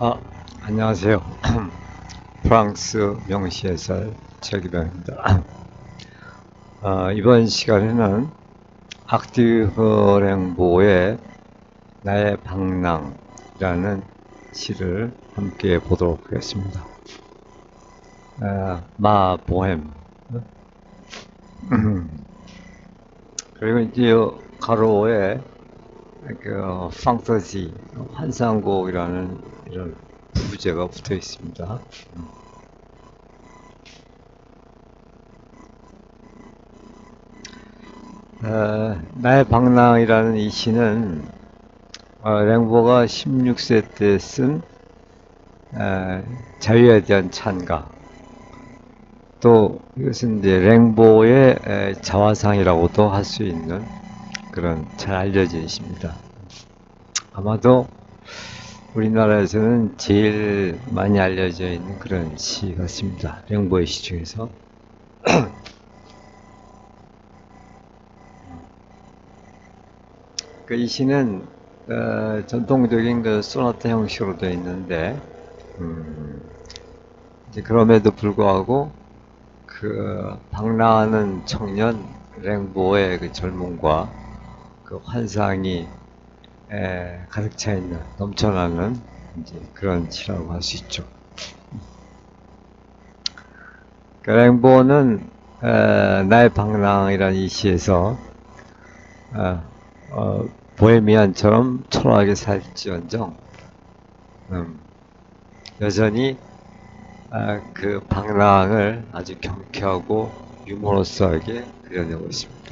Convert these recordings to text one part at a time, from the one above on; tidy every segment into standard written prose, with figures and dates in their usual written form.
아, 안녕하세요. 프랑스 명시해설 최기병입니다. 이번 시간에는 악듀 랭보의 나의 방랑이라는 시를 함께 보도록 하겠습니다. 마 보헤մ. 그리고 이제 가로에 그 판타지, 환상곡이라는 이런 부제가 붙어 있습니다. 나의 방랑이라는 이 시는 랭보가 16세 때 쓴 자유에 대한 찬가, 또 이것은 이제 랭보의 자화상이라고도 할 수 있는 그런 잘 알려진 시입니다. 아마도 우리나라에서는 제일 많이 알려져 있는 그런 시 같습니다. 랭보의 시 중에서. 이 시는 전통적인 그 소나타 형식으로 되어 있는데, 이제 그럼에도 불구하고 그 방랑하는 청년 랭보의 그 젊음과 그 환상이 가득 차 있는, 넘쳐나는 이제 그런 시라고 할 수 있죠. 그 랭보는 나의 방랑이라는 이 시에서 보헤미안처럼 초라하게 살지언정 여전히 그 방랑을 아주 경쾌하고 유머러스하게 그려내고 있습니다.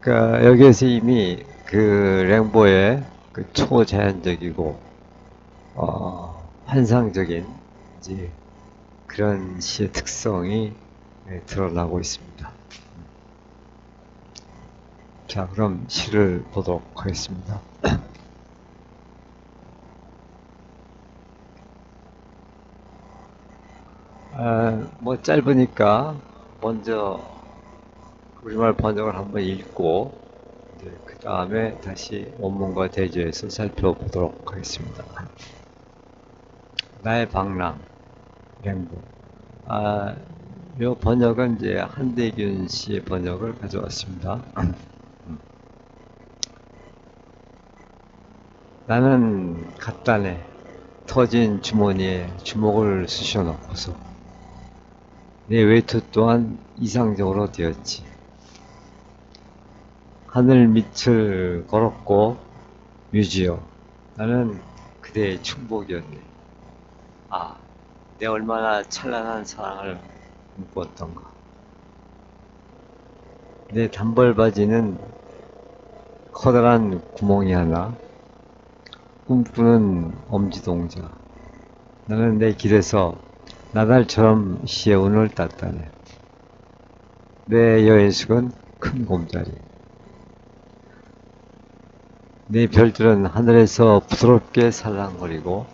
여기에서 이미 그 랭보의 그 초자연적이고 환상적인 이제 그런 시의 특성이 드러나고 있습니다. 자, 그럼 시를 보도록 하겠습니다. 뭐 짧으니까 먼저 우리말 번역을 한번 읽고 그 다음에 다시 원문과 대조해서 살펴보도록 하겠습니다. 나의 방랑, 랭보. 이 번역은 이제 한대균 씨의 번역을 가져왔습니다. 나는 갓단에 터진 주머니에 주먹을 쑤셔넣고서 내 외투 또한 이상적으로 되었지. 하늘 밑을 걸었고 뮤지여, 나는 그대의 충복이었네. 내 얼마나 찬란한 사랑을 꿈꾸었던가. 내 단벌바지는 커다란 구멍이 하나, 꿈꾸는 엄지동자. 나는 내 길에서 나달처럼 시의 운을 땄다네. 내 여인숙은 큰 곰자리. 내 별들은 하늘에서 부드럽게 살랑거리고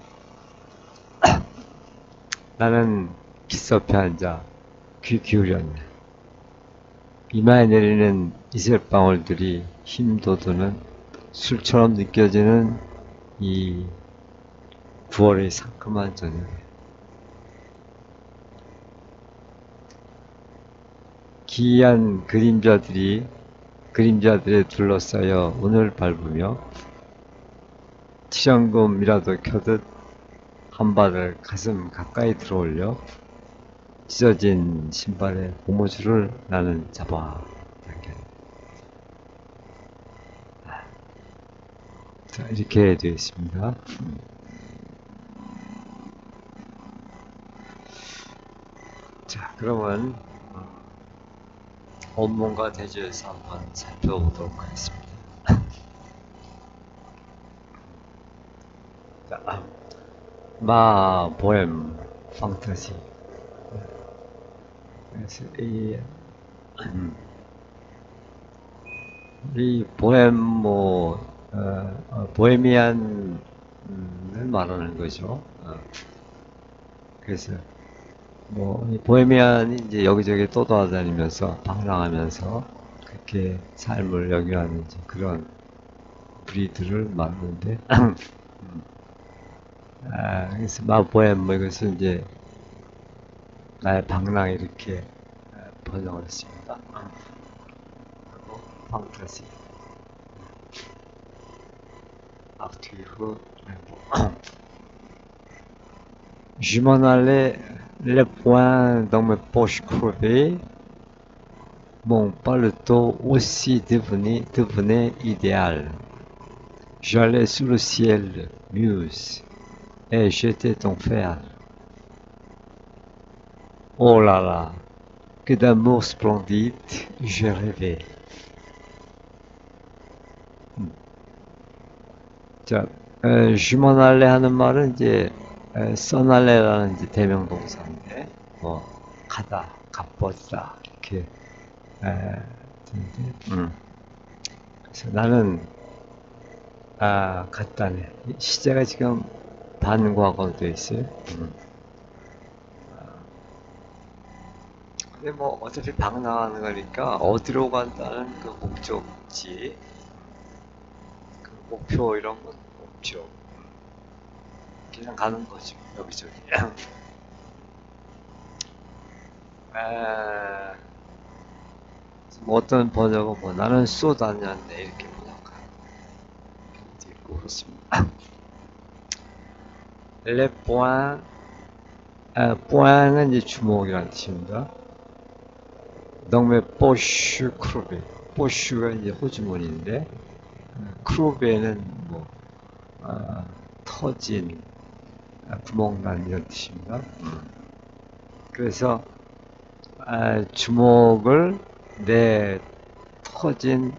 나는 기슭에 앉아 귀 기울였네. 이마에 내리는 이슬방울들이 힘 돋우는 술처럼 느껴지는 이 9월의 상큼한 저녁에 기이한 그림자들에 둘러싸여 운을 밟으며 치정금이라도 켜듯 한 발을 가슴 가까이 들어올려 찢어진 신발의 고무줄을 나는 잡아 당겼네. 자, 이렇게 되어 있습니다. 자, 그러면 원문과 대조해서 한번 살펴보도록 하겠습니다. 자, 마 보헤մ 판타지. 그래서 이 보헤մ 보헤미안을 말하는 거죠. 그래서 이 보헤미안이 이제 여기저기 떠돌아다니면서 방랑하면서 그 어떻게 삶을 영위하는지 그런 브리들을 만드는데 그래서 마보엠 뭐 이것은 이제 나의 방랑 이렇게 번역을 했습니다. 그리고 판타지, 악튜브, Je m'en allais les poings dans mes poches crevées, mon paletot aussi devenait idéal. J'allais sous le ciel, muse, et j'étais ton fer. Oh là là, que d'amour splendide j'ai rêvé. 자, 주머날레 하는 말은 이제 써날레라는 이제 대명동사인데 뭐 가다, 가뻗다 이렇게 되는데, 그래서 나는 갔다네. 시제가 지금 반과거로 되어 있어요. 근데 뭐 어차피 방랑하는 거니까 어디로 간다는 그 목적지, 그 목표 이런 건 없죠. 그냥 가는 거죠. 여기저기. 뭐 어떤 번역은 뭐 나는 쏘다녔네 이렇게 번역하는 경우도 있고 그렇습니다. Le point, point은 이제 주먹이라는 뜻입니다. Donc mes poches crevées. poche가 이제 호주머니인데 크루베는 뭐 터진 구멍난 이런 뜻입니다. 그래서 주먹을 내 터진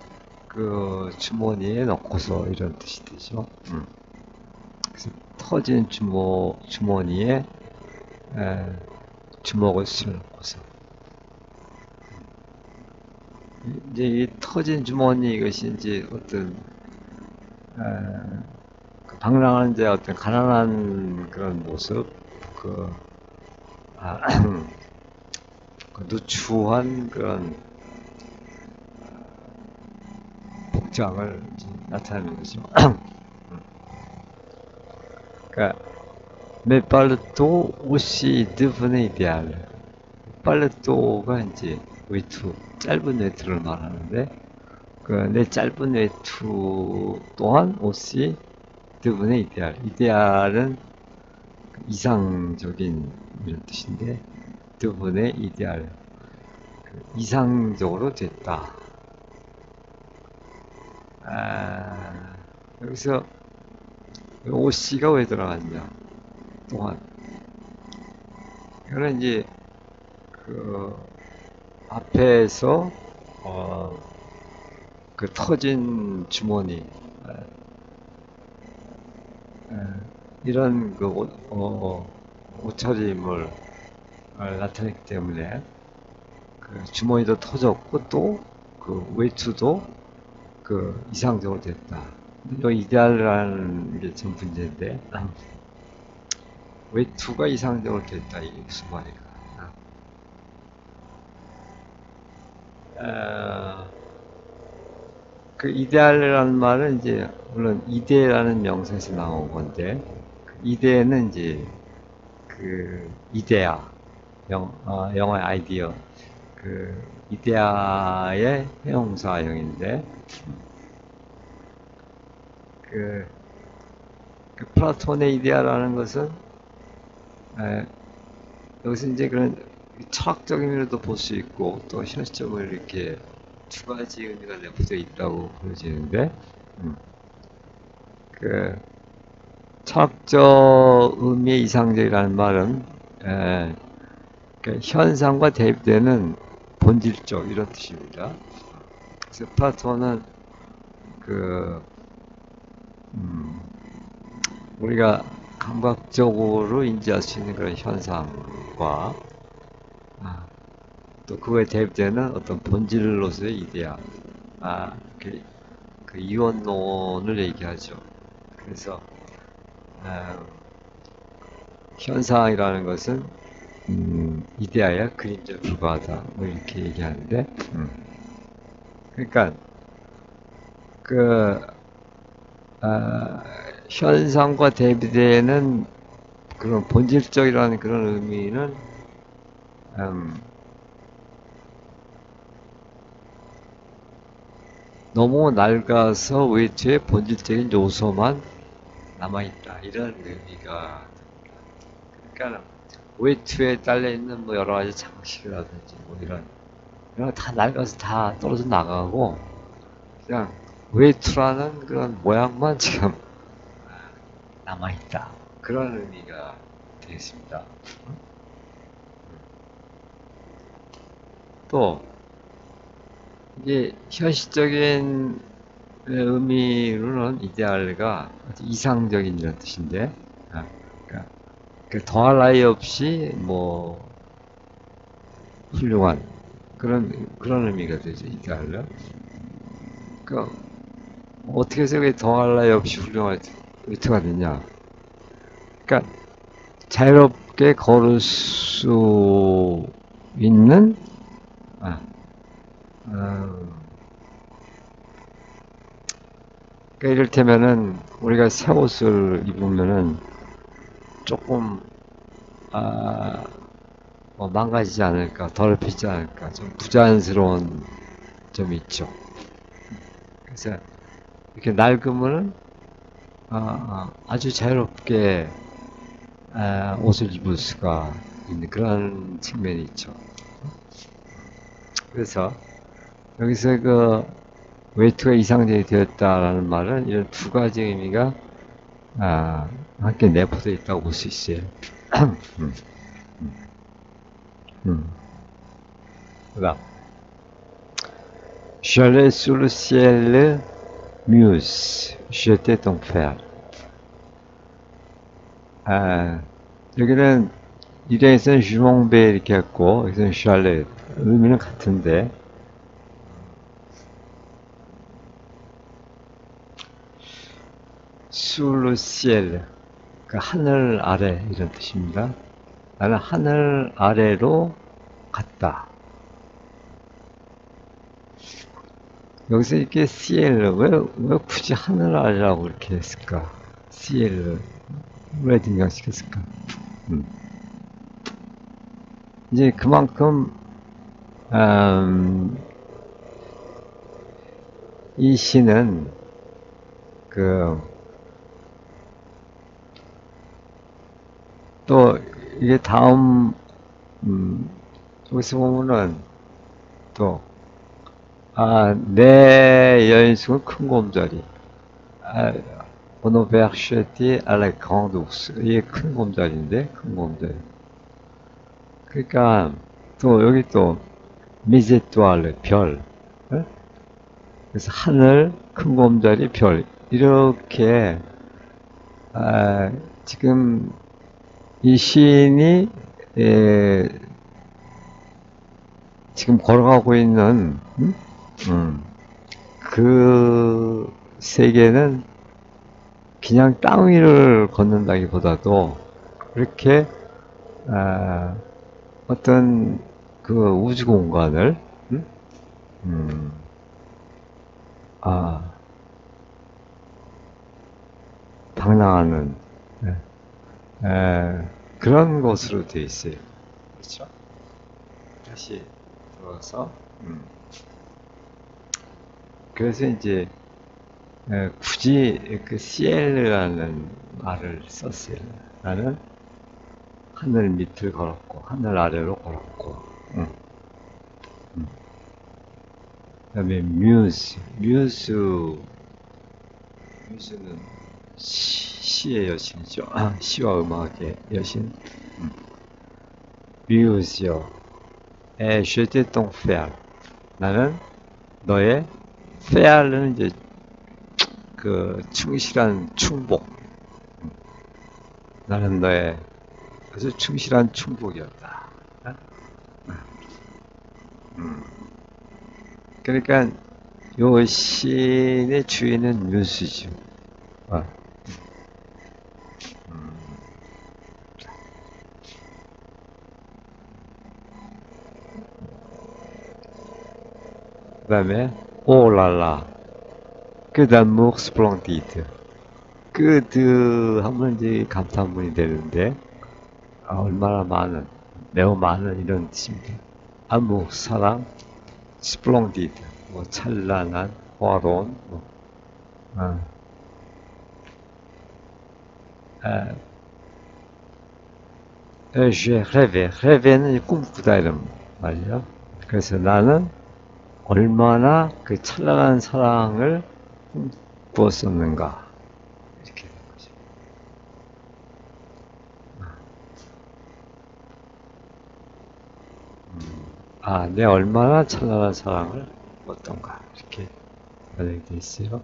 그 주머니에 넣고서 이런 뜻이 되죠. 그래서 터진 주머니에 주먹을 넣고서 이제 이 터진 주머니 이것이 이제 어떤 그 방랑한 자 어떤 가난한 그런 모습, 그 누추한 그런 복장을 이제 나타내는 거죠. 그러니까 mes paletot aussi devenaient idéal. 팔레토가 이제 외투, 짧은 외투를 말하는데 그 내 짧은 외투 또한 aussi devenaient idéal. 이데알은 이상적인 이런 뜻인데 devenaient idéal. 이상적으로 됐다. 여기서 OC가 왜 들어갔냐? 또한 이거는 이제 그 앞에서 그 터진 주머니 이런 그 옷차림을 나타냈기 때문에 그 주머니도 터졌고 또 그 외투도 그 이상적으로 됐다. 이 이데알이라는 게 좀 문제인데 외투가 이상적으로 됐다 이게 무슨 말일까? 그 이데알이라는 말은 이제 물론 이데라는 명사에서 나온 건데 그 이데는 이제 그 이데아 영어의 아이디어 그 이데아의 형용사형인데 그 플라톤의 이데아라는 것은 여기서 이제 그런 철학적인 의미로도 볼 수 있고 또 현실적으로 이렇게 두 가지 의미가 내포되어 있다고 보여지는데 그 철학적 의미의 이상적이라는 말은 그 현상과 대입되는 본질적 이런 뜻입니다. 그래서 플라톤은 그 우리가 감각적으로 인지할 수 있는 그런 현상과 또 그거에 대입되는 어떤 본질로서의 이데아, 그 이원론을 얘기하죠. 그래서 현상이라는 것은 이데아야 그림자에 불과하다 뭐 이렇게 얘기하는데 그러니까 그 아, 현상과 대비되는 그런 본질적이라는 그런 의미는 음, 너무 낡아서 외투의 본질적인 요소만 남아있다 이런 의미가. 그러니까 외투에 딸려있는 뭐 여러 가지 장식이라든지 뭐 이런 거 다 낡아서 다 떨어져 나가고 그냥 외투라는 그런 모양만 지금 남아있다 그런 의미가 되겠습니다. 또 이게 현실적인 의미로는 이데알가 아주 이상적인 이런 뜻인데, 그러니까 그 더할 나위 없이 뭐 훌륭한 그런 의미가 되죠 이데알은. 그러니까 어떻게 해서 왜 더할 나위 없이 훌륭한 위트가 되냐? 그러니까 자유롭게 걸을 수 있는 아, 어, 그러니까 이를테면은 우리가 새 옷을 입으면은 조금 아, 뭐 망가지지 않을까, 더럽히지 않을까, 좀 부자연스러운 점이 있죠. 그래서 이렇게 낡으면은 아주 자유롭게 옷을 입을 수가 있는 그런 측면이 있죠. 그래서 여기서 그 웨이트가 이상적이 되었다라는 말은 이런 두 가지 의미가 함께 내포되어 있다고 볼 수 있어요. 음, 음. 그다음 J'allais sous le ciel Muse, j'étais ton frère. 여기는 일행에서는 주몽베 이렇게 했고 여기서는 샬렛 의미는 같은데 sous le ciel 그 하늘 아래 이런 뜻입니다. 나는 하늘 아래로 갔다. 여기서 이렇게 ciel 왜 굳이 하늘 아래라고 이렇게 했을까? ciel 왜 등장시켰을까? 이제 그만큼 이 시는 그 또 이게 다음 여기서 보면은 또 내 여인숙은 큰 곰자리 On avait acheté à la grande ours. 이게 큰 곰자리인데 큰 곰자리. 그러니까 또 여기 또 mes étoiles 별. 어? 그래서 하늘 큰 곰자리 별 이렇게 지금 이 시인이 지금 걸어가고 있는 그 세계는 그냥 땅 위를 걷는다기보다도 이렇게 어떤 그 우주 공간을 음, 아, 방랑하는 그런 것으로 되어 있어요. 그렇죠? 다시 들어서 그래서 이제 굳이 그 시엘라는 말을 썼어요. 나는 하늘 밑을 걸었고 하늘 아래로 걸었고 그다음에 뮤즈는 시의 여신이죠. 시와 음악의 여신. 뮤즈요. j'étais ton frère. 나는 너의 fair는 이제 그 충실한 충복. 나는 너의 아주 충실한 충복이었다. 그러니까 요 시인의 주인은 뮤즈죠. 그 다음에 Oh là là, que d'amour splendide. 그 하면 이제 감탄문이 되는데, 얼마나 많은, 매우 많은 이런 뜻입니다. 아무 사랑, splendide, 뭐 찬란한, 화로운, 뭐, 어, 에, je rêve, rêve는 꿈꾸다 이런 말이에요. 그래서 나는 얼마나 그 찬란한 사랑을 꿈꾸었었는가 이렇게 된 거죠. 내 얼마나 찬란한 사랑을 꾸었던가 이렇게 번역이 돼 있어요.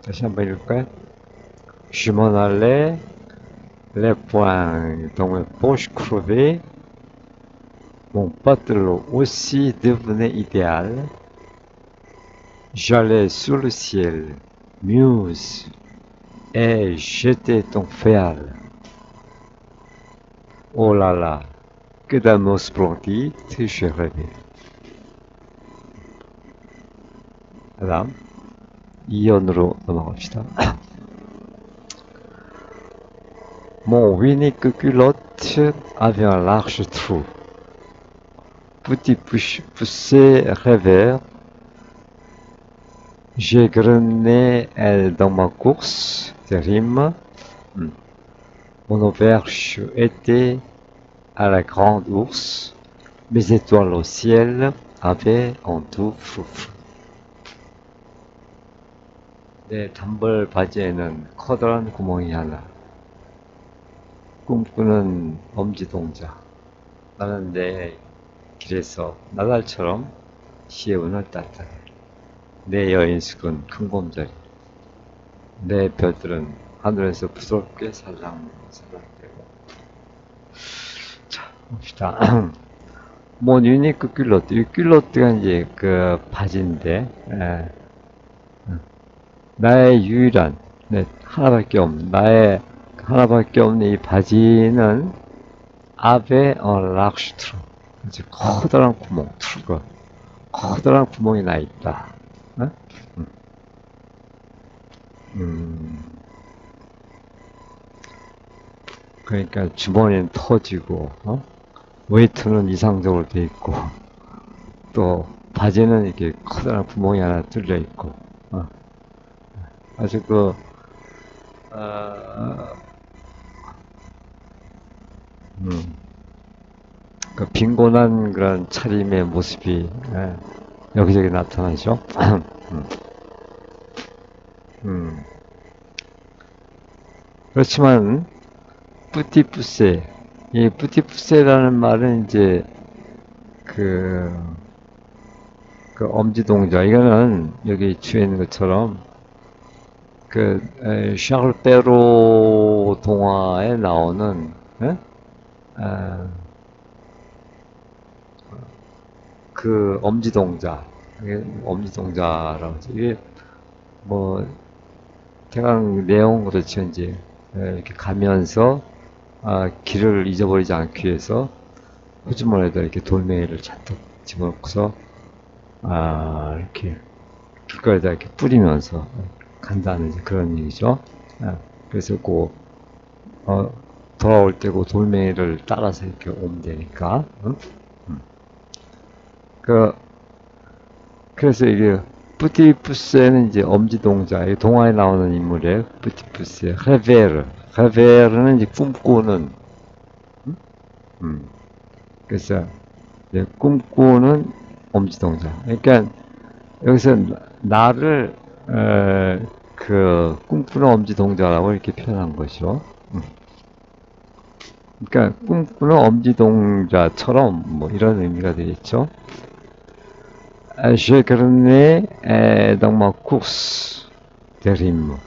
다시 한번 읽을까요? Je m'en allais, les poings dans mes poches crevées, mon pantalon aussi devenait idéal. J'allais sous le ciel, muse, et j'étais ton féal. Oh là là, que d'amour splendide, je rêvais. 다음, 2연으로 넘어갑시다. Mon unique culotte avait un large trou. Petit poussé rêveur, j'ai grainé dans ma course des rimes. Mon auberge était à la grande ours. Mes étoiles au ciel avaient un tout froufrou. 내 단벌 바지에는 커다란 구멍이 하나. 꿈꾸는 엄지동자. 나는 내 길에서 나달처럼 시에운을 따뜻하게. 내 여인숙은 큰 곰자리. 내 별들은 하늘에서 부드럽게 살랑살랑대고. 자, 봅시다. 뭐 유니크 큘로트. 이 큘로트가 이제 그 바지인데, 나의 유일한, 하나밖에 없는, 나의 하나밖에 없는 이 바지는 아베 락슈트로. 이제 커다란 구멍, 트루가. 커다란 구멍이 나 있다. 어? 그러니까 주머니는 터지고, 웨이트는 이상적으로 돼 있고, 또 바지는 이렇게 커다란 구멍이 하나 뚫려 있고, 아주 그 빈곤한 그런 차림의 모습이 여기저기 나타나죠. 그렇지만 뿌띠뿌세, 이 뿌띠뿌세라는 말은 이제 그 엄지 동작, 이거는 여기 주에 있는 것처럼 샤를 페로 동화에 나오는 그 엄지 동작, 이게 엄지 동작라고 하죠. 이게 뭐 대강 내용 그렇죠. 이제 이렇게 가면서 길을 잊어버리지 않기 위해서 호주머니에다 이렇게 돌멩이를 잔뜩 집어넣고서 이렇게 길거리에다 이렇게 뿌리면서 간다는 그런 얘기죠. 그래서 돌아올 때 그 돌멩이를 따라서 이렇게 오면 되니까. 그래서 이게 뿌티푸스는 이제 엄지 동자, 동화에 나오는 인물이에요. 뿌티푸스, 레베르는 이제 꿈꾸는, 그래서 꿈꾸는 엄지 동자. 그러니까 여기서 나를 꿈꾸는 엄지 동자라고 이렇게 표현한 것이죠. 그러니까 꿈꾸는 엄지 동자처럼 뭐 이런 의미가 되겠죠. Je grenais dans ma course des rimes.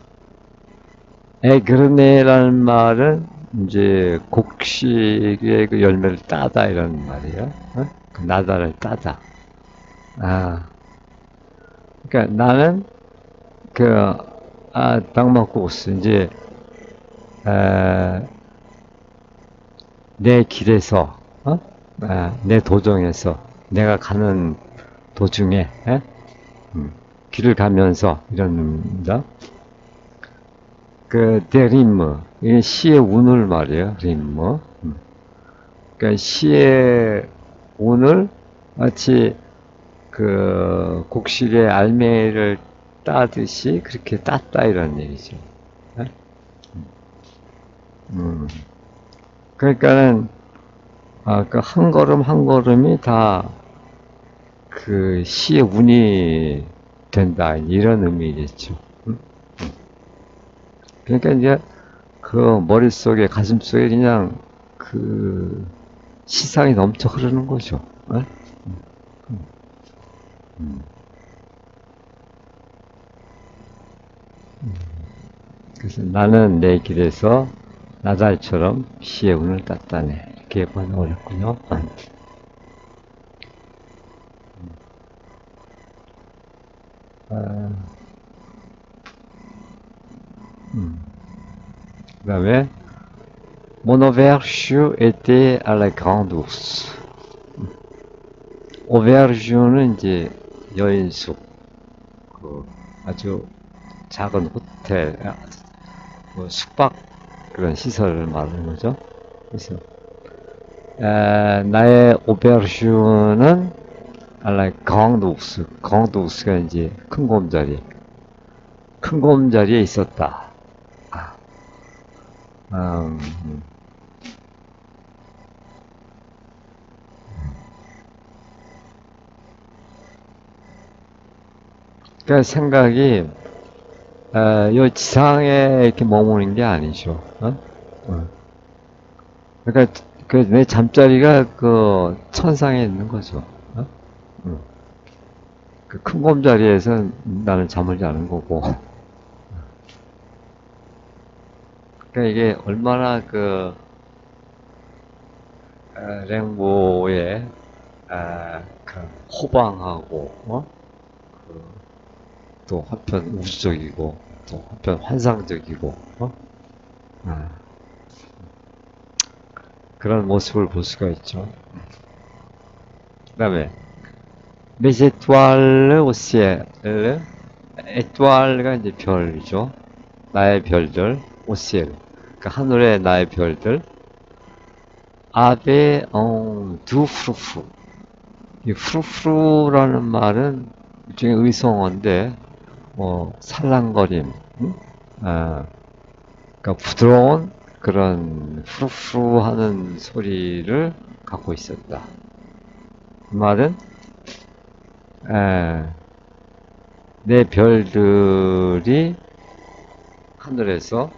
grenet라는 말은 이제 곡식의 그 열매를 따다 이런 말이에요. 그 나다를 따다. 그러니까 나는 dans ma course 이제 내 길에서, 내 도정에서, 내가 가는 도중에, 길을 가면서, 이런 의미입니다. 그, 데리무, 이게 시의 운을 말이에요, 리무. 그러니까 시의 운을 마치 그 곡식의 알맹이를 따듯이 그렇게 땄다 이런 얘기죠. 네? 그러니까는 그 한 걸음 한 걸음이 다 그 시의 운이 된다 이런 의미겠죠. 그러니까 이제 그 머릿속에 가슴속에 그냥 그 시상이 넘쳐 흐르는 거죠. 네? 그래서 나는 내 길에서 나달처럼 시의 운을 땄다네. 이렇게 번역을 했군요. 그 다음에 Mon auberge était à la grande ourse. 오베르주는 이제 여인숙, 그 아주 작은 호텔, 뭐 숙박 그런 시설을 말하는 거죠. 그래서 나의 오베르주는 알라 강독스, 강독스가 이제 큰 곰자리, 큰 곰자리에 있었다. 음, 그러니까 생각이 요 지상에 이렇게 머무는 게 아니죠. 어? 그러니까 그 내 잠자리가 그 천상에 있는 거죠. 어? 그 큰 곰자리에서 나는 잠을 자는 거고. 그러니까 이게 얼마나 그 랭보의 그 호방하고 그, 또 한편 우주적이고 또 한편 환상적이고 아, 그런 모습을 볼 수가 있죠. 그다음에 mes étoiles au ciel, étoile가 이제 별이죠. 나의 별들, au ciel. 그러니까 하늘의 나의 별들. avaient un doux frou-frou. 이 프루프루라는 말은 일종의 의성어인데, 뭐, 살랑거림, 그러니까 부드러운 그런 프루프루 하는 소리를 갖고 있었다. 그 말은, 에, 내 별들이 하늘에서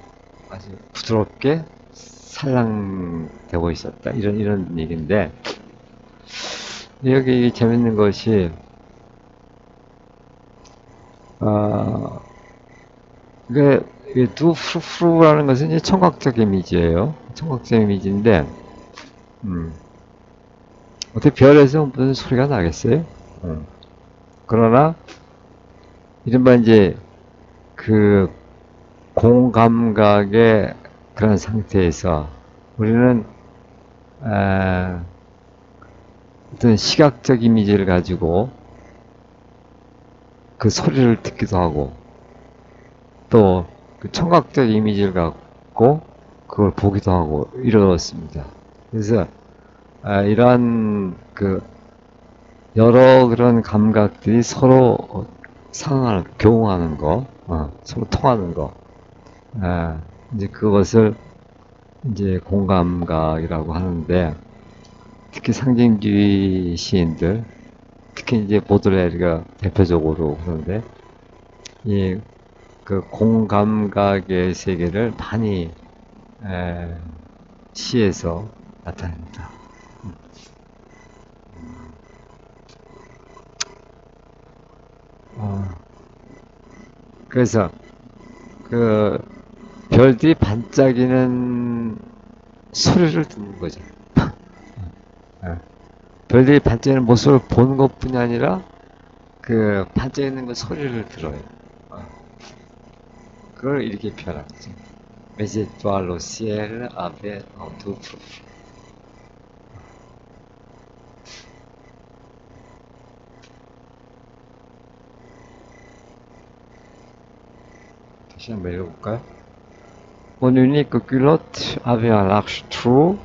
아주 부드럽게 살랑되고 있었다. 이런 얘기인데, 여기 재밌는 것이, 어, 이게 두프루프루라는 것은 이제 청각적 이미지예요. 청각적 이미지인데, 어떻게 별에서 무슨 소리가 나겠어요? 그러나, 이른바 이제 그 공감각의 그런 상태에서 우리는 어떤 시각적 이미지를 가지고 그 소리를 듣기도 하고 또 그 청각적 이미지를 갖고 그걸 보기도 하고 이렇습니다. 그래서 이러한 그 여러 그런 감각들이 서로 상하는, 교응하는 거, 서로 통하는 거, 이제 그것을 이제 공감각이라고 하는데 특히 상징주의 시인들, 특히 이제 보드레르가 대표적으로 그런데 이 그 공감각의 세계를 많이 시에서 나타냅니다. 그래서 그 별들이 반짝이는 소리를 듣는 거죠. 별들이 반짝이는 모습을 보는 것뿐이 아니라 그 반짝이는 그 소리를 들어요. 그걸 이렇게 표현한 거죠. Mais étoiles au ciel avaient un doux profond. 다시 한번 읽어볼까요? Mon unique culotte avait un large trou,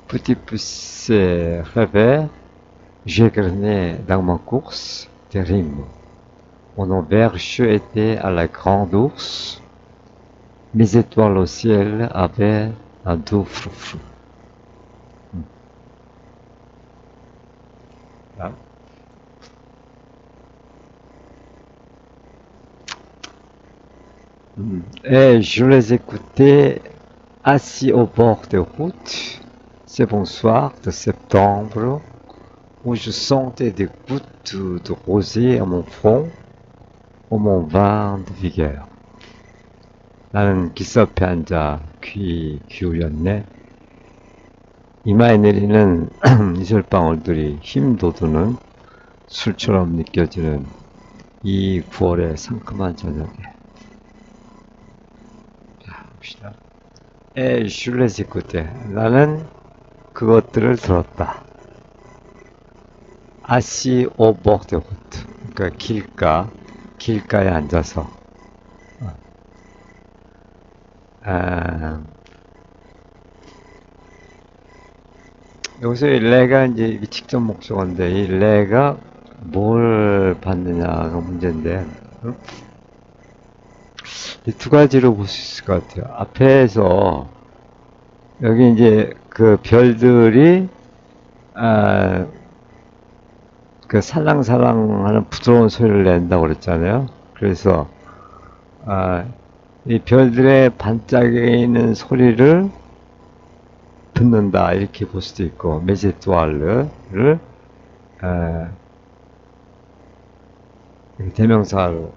petit poussé revers, j'égrenais dans ma course des rimes. Mon auberge était à la grande ours, mes étoiles au ciel avaient un doux froufrou. Là. Et je les écoutais assis au bord de route, ces bons soirs de septembre, où je sentais des gouttes de rosée à mon front, au mon vin de vigueur. 나는 기슭에 앉아 귀 기울였네. 이마에 내리는 이슬방울들이 힘 돋우는 술처럼 느껴지는 이 9월의 상큼한 저녁에. 자, 봅시다. 슐레스 그때 나는 그것들을 들었다. 아시 오버드 호트, 그러니까 길가에 앉아서. 여기서 이 레가 이제 직접 목적어인데, 이 레가 뭘 받느냐가 문제인데, 이 두 가지로 볼 수 있을 것 같아요. 앞에서, 여기 이제 그 별들이, 그 살랑살랑 하는 부드러운 소리를 낸다고 그랬잖아요. 그래서, 이 별들의 반짝이는 소리를 듣는다 이렇게 볼 수도 있고 메제투알르를 대명사로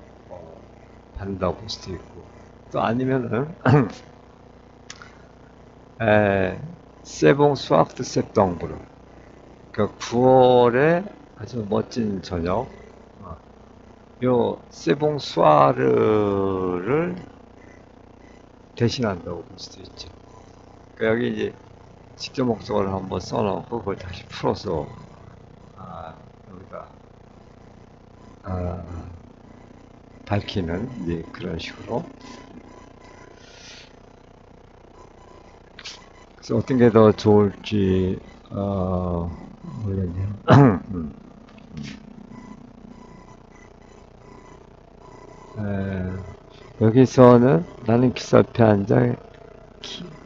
받는다고 볼 수도 있고 또 아니면은 세봉 수학드 septembre 그 9월의 아주 멋진 저녁 요 세봉 수아르를 대신한다고 볼 수도 있죠. 그러니까 여기 이제 직접 목적어를 한번 써놓고 그걸 다시 풀어서 여기다 밝히는 이제 그런 식으로. 그래서 어떤 게 더 좋을지 모르겠네요. 여기서는 나는 기슭에 앉아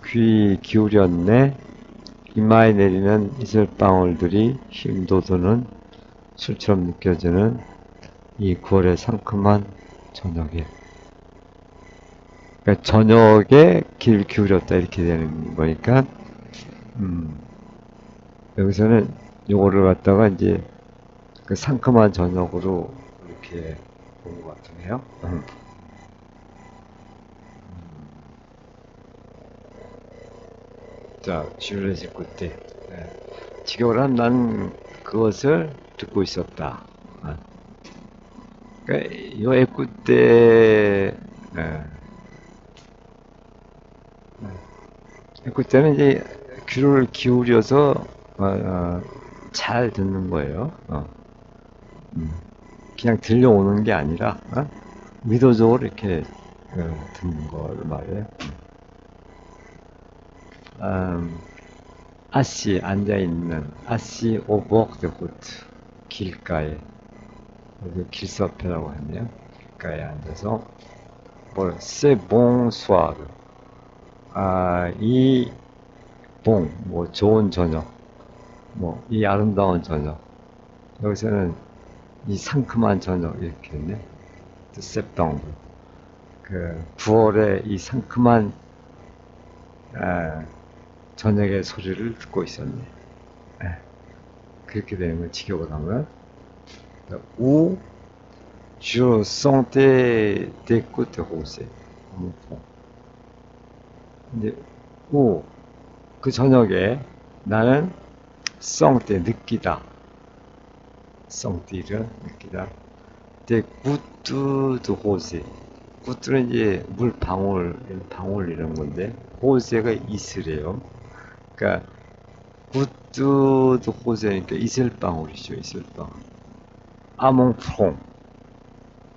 귀 기울였네. 이마에 내리는 이슬방울들이 힘돋우는 술처럼 느껴지는 이 9월의 상큼한 저녁에. 그러니까 저녁에 귀를 기울였다 이렇게 되는 거니까 여기서는 요거를 갖다가 이제 그 상큼한 저녁으로 이렇게 본 것 같으네요. 자, 슐레스 그때 직역을 하면 난 그것을 듣고 있었다. 그러니까 요 에쿠때 에쿠때는 이제 귀를 기울여서 잘 듣는 거예요. 그냥 들려오는 게 아니라 의도적으로 이렇게 듣는 거를 말해요. 아씨 앉아있는 아씨 오버드 호트 길가에 여기 길서페라고 했네요. 길가에 앉아서 뭘 세봉수아르 이 봉 뭐 좋은 저녁 뭐 이 아름다운 저녁 여기서는 이 상큼한 저녁 이렇게 했네. septembre 그 9월의 이 상큼한 저녁의 소리를 듣고 있었네. 그렇게 되는 걸 직역을 하면 où je sentais des gouttes rosées. 근데 où 그 저녁에 나는 sentais 느끼다. senti를 느끼다. des gouttes de rosée. 굿들은 이제 물 방울 이런 건데 호세가 이슬이에요. 그러니까 굿도 호세니까 이슬방울이죠. 이슬방울. 아몽프롱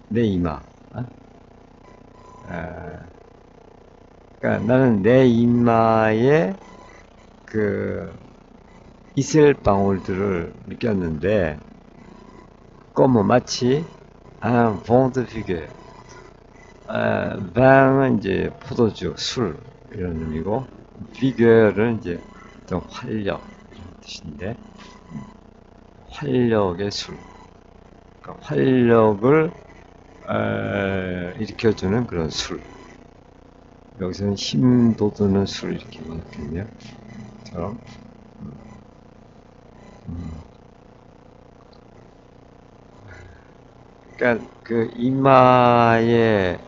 내 이마. 그러니까 나는 내 이마에 그 이슬 방울들을 느꼈는데, 뭐 마치 un vent de vigueur. vin 이제 포도주, 술 이런 의미고, vigueur은 이제 어떤 활력 이런 뜻인데, 활력의 술. 그러니까 활력을 일으켜주는 그런 술. 여기서는 힘 돋우는 술 이렇게 말했겠네요. 처럼. 그러니까 그 이마에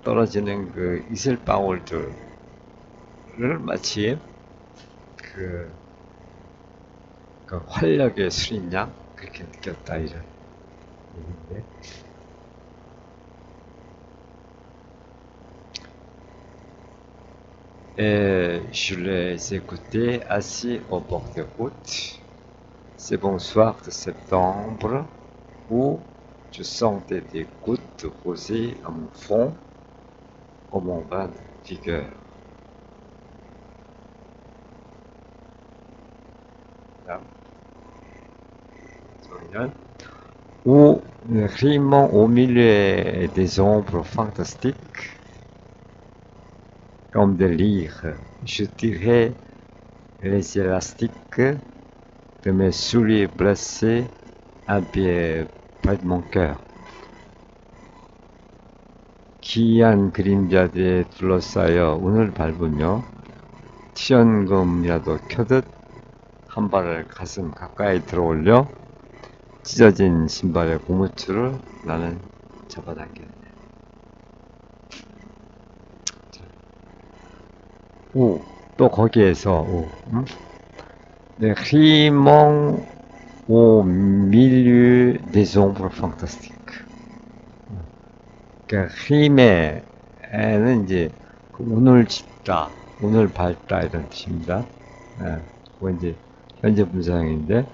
떨어지는 그 이슬방울들을 마치 그, 그 활력의 술인양 그렇게 느꼈다 이런 얘기인데. Et je les écoutais assis au bord de route. C'est bon soir de septembre où je sentais des gouttes posées à mon front comme un vin de vigueur. Où, rimant au milieu des ombres fantastiques, comme des lyres, je tirais les élastiques de mes souliers blessés un pied près de mon cœur. 기이한 그림자들에 둘러싸여 운을 밟으며 티연금이라도 켜듯 한 발을 가슴 가까이 들어올려 찢어진 신발의 고무줄을 나는 잡아당겼네. 오, 또 거기에서 네, rimant au milieu des ombres fantastiques. 그러니까 림에는 이제 운을 짓다, 운을 밟다 이런 뜻입니다. 그거 이제 현재 분사형인데,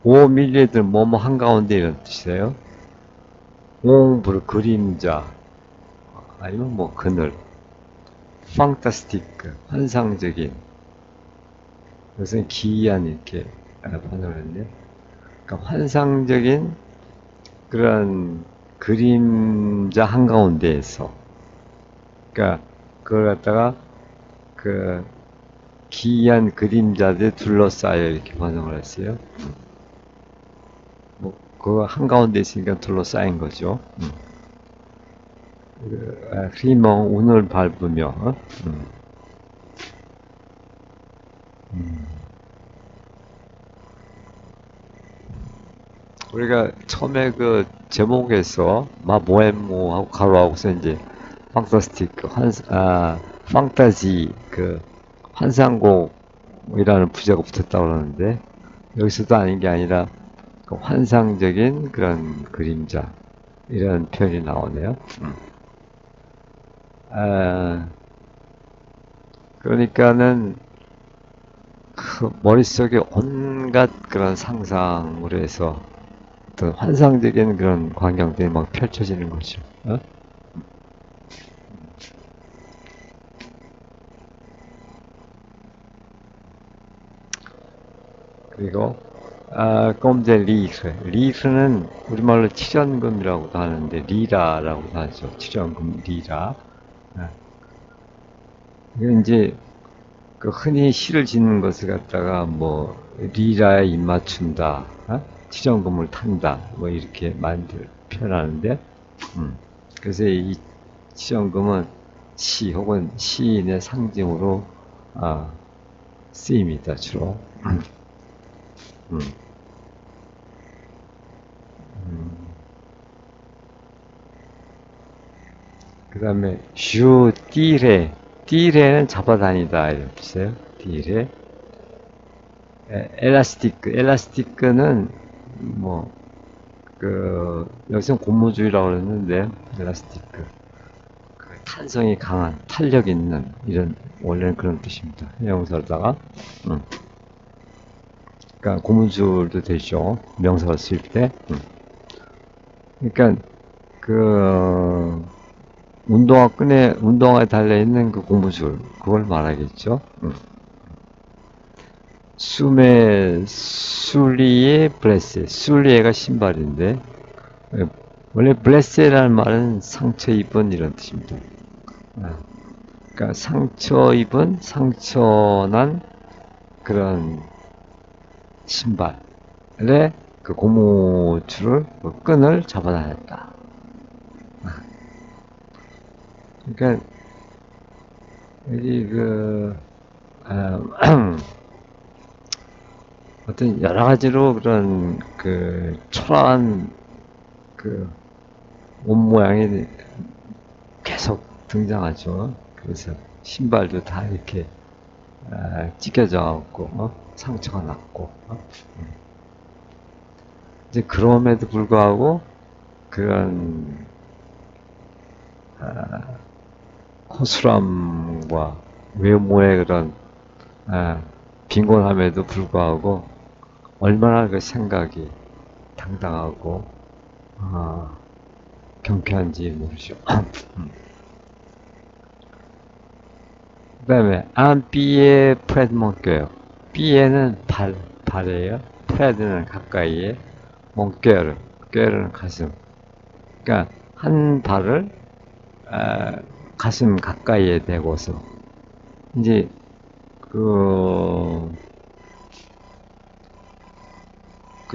오 밀리들 뭐뭐 한가운데 이런 뜻이에요. 옹불 그림자, 아니면 뭐 그늘, 판타스티크 환상적인, 이것은 기이한 이렇게 번역을 했는데, 그러니까 환상적인 그런 그림자 한가운데에서, 그러니까 그걸 갖다가 그 기이한 그림자들 둘러싸여 이렇게 번역을 했어요. 뭐 그 한가운데 있으니까 둘러싸인 거죠. 림ong 운을 밟으며. 우리가 처음에 그 제목에서 마모엠모하고 가로하고서 이제 판타스틱 판타지 그 환상곡이라는 부제가 붙었다고 그러는데, 여기서도 아닌 게 아니라 그 환상적인 그런 그림자 이런 표현이 나오네요. 그러니까는 그 머릿속에 온갖 그런 상상으로 해서 어떤 환상적인 그런 광경들이 막 펼쳐지는 거죠. 그리고 comme des livres. 리프는 우리말로 칠연금이라고도 하는데 리라라고도 하죠. 칠연금 리라. 이게 이제 그 흔히 시를 짓는 것을 갖다가 뭐 리라에 입맞춘다, 칠연금을 탄다, 뭐 이렇게 표현하는데, 그래서 이 칠연금은 시 혹은 시인의 상징으로 쓰입니다, 주로. 그 다음에 슈 띠레. 띠레는 잡아다니다 이런 뜻이에요. 띠레. 엘라스티크는 뭐 그 여기서 고무줄이라고 그랬는데, 엘라스티크 그 탄성이 강한, 탄력 있는, 이런 원래는 그런 뜻입니다. 형용사로다가 그러니까 고무줄도 되죠, 명사가 쓸 때. 그러니까 그 운동화에 달려있는 그 고무줄, 그걸 말하겠죠. 술리에 블레세, 술리에가 신발인데, 원래 블레세라는 말은 상처 입은 이런 뜻입니다. 그러니까 상처 입은, 상처난 그런 신발에 그 고무줄을, 그 끈을 잡아다녔다. 그러니까 여기 어떤 여러 가지로 그런 그 초라한 그 옷 모양이 계속 등장하죠. 그래서 신발도 다 이렇게 찢겨져 갖고 상처가 났고 이제 그럼에도 불구하고 그런 허술함과 외모의 그런 빈곤함에도 불구하고 얼마나 그 생각이 당당하고 경쾌한지 모르죠. 그 다음에 안삐에 프레드 몽껴요. 삐에는 발이에요. 프레드는 가까이에, 몽껴요. 껴요는 가슴. 그러니까 한 발을 가슴 가까이에 대고서 이제 그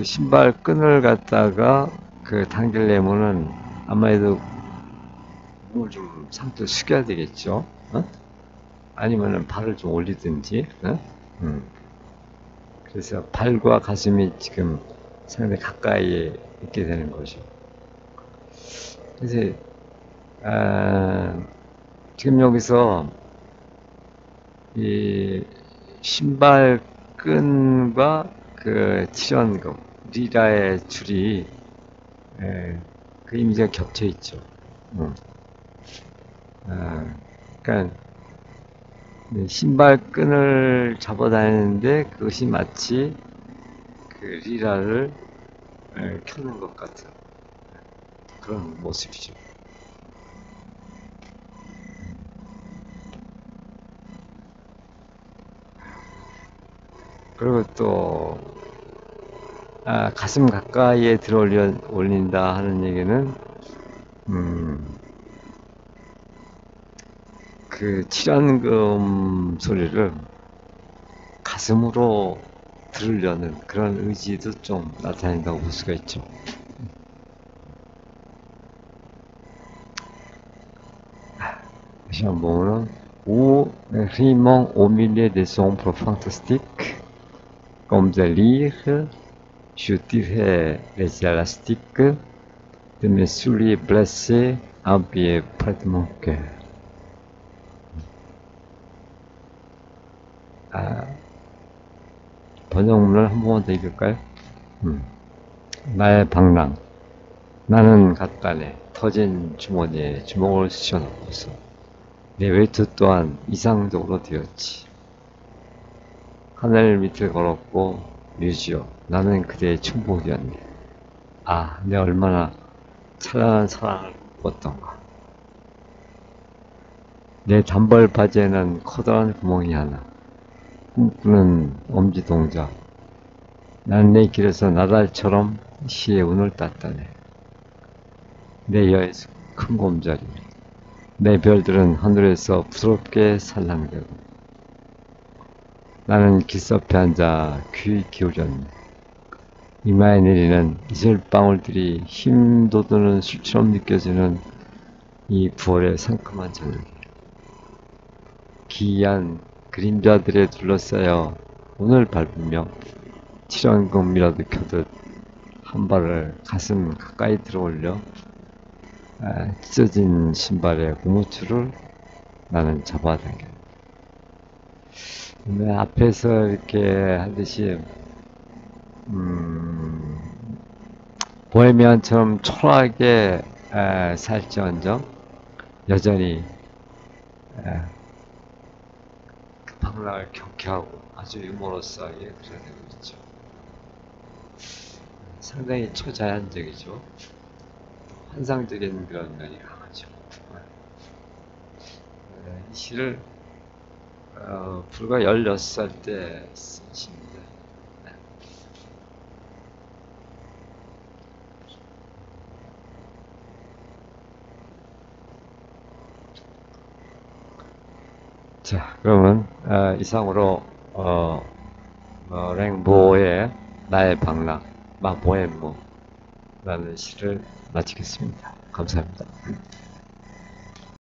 신발 끈을 갖다가 당기려면은 아무래도 몸을 좀 상도 숙여야 되겠죠. 아니면은 발을 좀 올리든지. 그래서 발과 가슴이 지금 상당히 가까이에 있게 되는 거죠. 그래서 지금 여기서 이 신발 끈과 그 칠연금 리라의 줄이 그 이미지가 겹쳐 있죠. 그러니까 신발 끈을 잡아다니는데 그것이 마치 그 리라를 켜는 것 같은 그런 모습이죠. 그리고 또 가슴 가까이에 들어 올린다 하는 얘기는 그 칠연금 소리를 가슴으로 들으려는 그런 의지도 좀 나타낸다고 볼 수가 있죠. 다시 한번 보면은 ou rimant au milieu des ombres fantastiques comme des lyres je tirais les élastiques de mes souliers blessés habillés près de mon cœur. 번역문을 한 번만 더 읽을까요? 나의 방랑. 나는 갓간에 터진 주머니에 주먹을 쑤셔넣고서 내 외투 또한 이상적으로 되었지. 하늘 밑을 걸었고 뮤지요. 나는 그대의 충복이었네. 내 얼마나 찬란한 사랑을 꿨던가. 내 단벌 바지에는 커다란 구멍이 하나. 꿈꾸는 엄지 동작. 난 내 길에서 나달처럼 시의 운을 땄다네. 내 여에서 큰 곰자리. 내 별들은 하늘에서 부드럽게 살랑대고. 나는 길섭에 앉아 귀 기울였네. 이마에 내리는 이슬방울들이 힘 돋우는 술처럼 느껴지는 이 9월의 상큼한 저녁에 기이한 그림자들에 둘러싸여 운을 밟으며 칠연금이라도 켜듯 한 발을 가슴 가까이 들어올려 찢어진 신발의 고무줄을 나는 잡아당겨. 앞에서 이렇게 하듯이 보헤미안처럼 초라하게 살지언정 여전히 방랑을 경쾌하고 아주 유머러스하게 그려내고 있죠. 상당히 초자연적이죠. 환상적인 그런 면이 강하죠. 이 시를 불과 16살 때 쓴 시입니다. 네. 자, 그러면 이상으로 랭보의 나의 방랑, 마보헤무라는 시를 마치겠습니다. 감사합니다.